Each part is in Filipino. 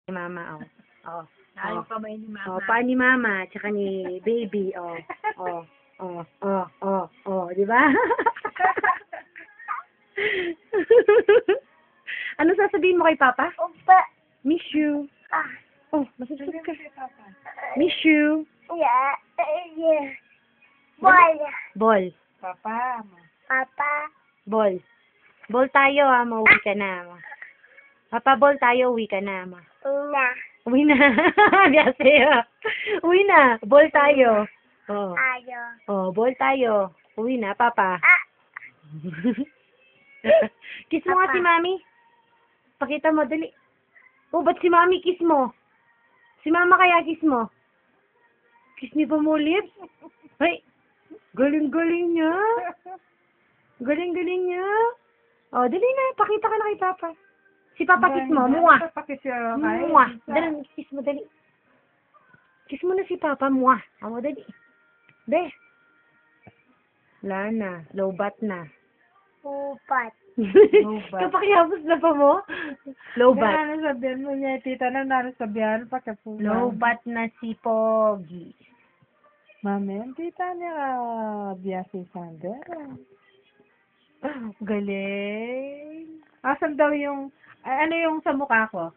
Ni Mama, oh. Oh. Ayaw kamay ni Mama. Oh, paa ni Mama, tsaka ni Baby, oh. Oh, oh, oh, oh, oh, di ba? Ano sasabihin mo kay Papa? Opa. Miss you. Ah. Oh, masusunod ka. Kay Papa. Miss you. Yeah. Yeah. Ball. Ball. Papa. Papa. Ball. Ball tayo, ha. Mauwi ka na, ma. Papa, ball tayo. Uwi ka na, ma. Ina. Uwi na. Biyase, uwi na. Ball tayo. Oh. Ayo. Oh, ball tayo. Uwi na, Papa. Ah. Kiss mo nga si Mami. Pakita mo, dali. Oh, ba't si Mami kiss mo? Si Mama kaya kiss mo? Kiss ni pa mo lips? Ay, galing-galing niya. Galing-galing niya. Oh, dali na. Pakita ka na kay Papa. Si Papa kiss mo. Muwa. Muwa. Dali, kiss mo, dali. Kiss mo na si Papa. Muwa. Amo, dali. Be. Wala na. Low bat na. Upat. bat. Kapakiyapos na pa mo? Low bat. Ano sabihan mo niya, tita na sabihan pa ka po. Low bat na si Pogi. Mami, ang tita niya biyasi Sander. Galing. Asan daw yung, ano yung sa mukha ko?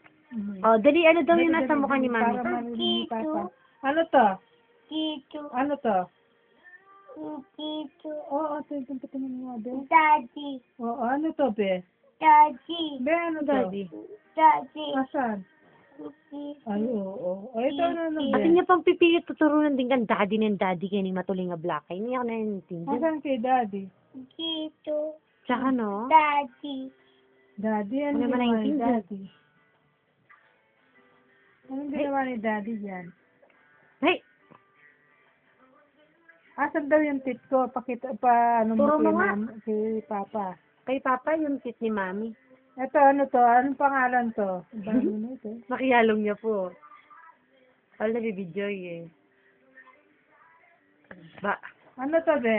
Oh, dali, ano daw yung nasa mukha ni Mami? Para marinig ni Kito. Papa. Ano to? Kito. Ano to? Kito. Oo, tingnan mo be. Daddy. Oo, ano to be? Daddy. Be, ano to? Daddy. Daddy. Asan? Ay, oo. O, ito ano Kasi be? niya pang pipilit tuturunan din kang daddy ng daddy kaya ni matuloy nga black. Hindi ako naiintindihan. Asan kay daddy? Kito. Tsaka no? Daddy. Daddy, ano Ano ba ginawa ni naiintindihan? daddy? Anong ginawa ni daddy dyan? Hey, Asan daw yung tit ko? Pakita pa, ano Turo mo mo nga. kay Papa. kay Papa yung kit ni Mami. Ito, ano to? Anong pangalan to? Dami na ito. Nakiyalong niya po. Wala na bibidyo eh. Ba, Ano to, be?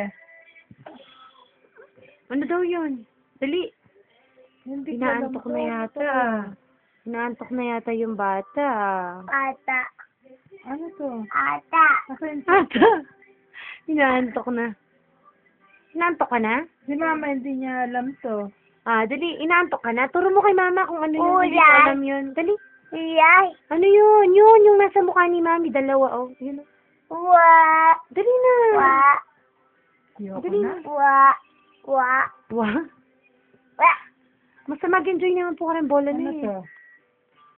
ano daw yun? Dali. Hindi ko alam Inaantok to. na yata. Inaantok na yata yung bata. Ata. Ano to? Ata. Asan Ata! Inaantok na. Inaantok ka na? si Mama hindi niya alam to. Ah, dali. Inaantok ka na? Turo mo kay Mama kung ano yun. Hindi ko Uyan. alam yun. Dali. Iyay. Ano yun? Yun, yung nasa mukha ni Mami. Dalawa, oh. Yun, oh. Wa. Dali na. Wa. Ayoko Dali na. na. Wa. Wa. Wah. Wa. Basta mag-enjoy naman po ka ng bola na Ano eh. to?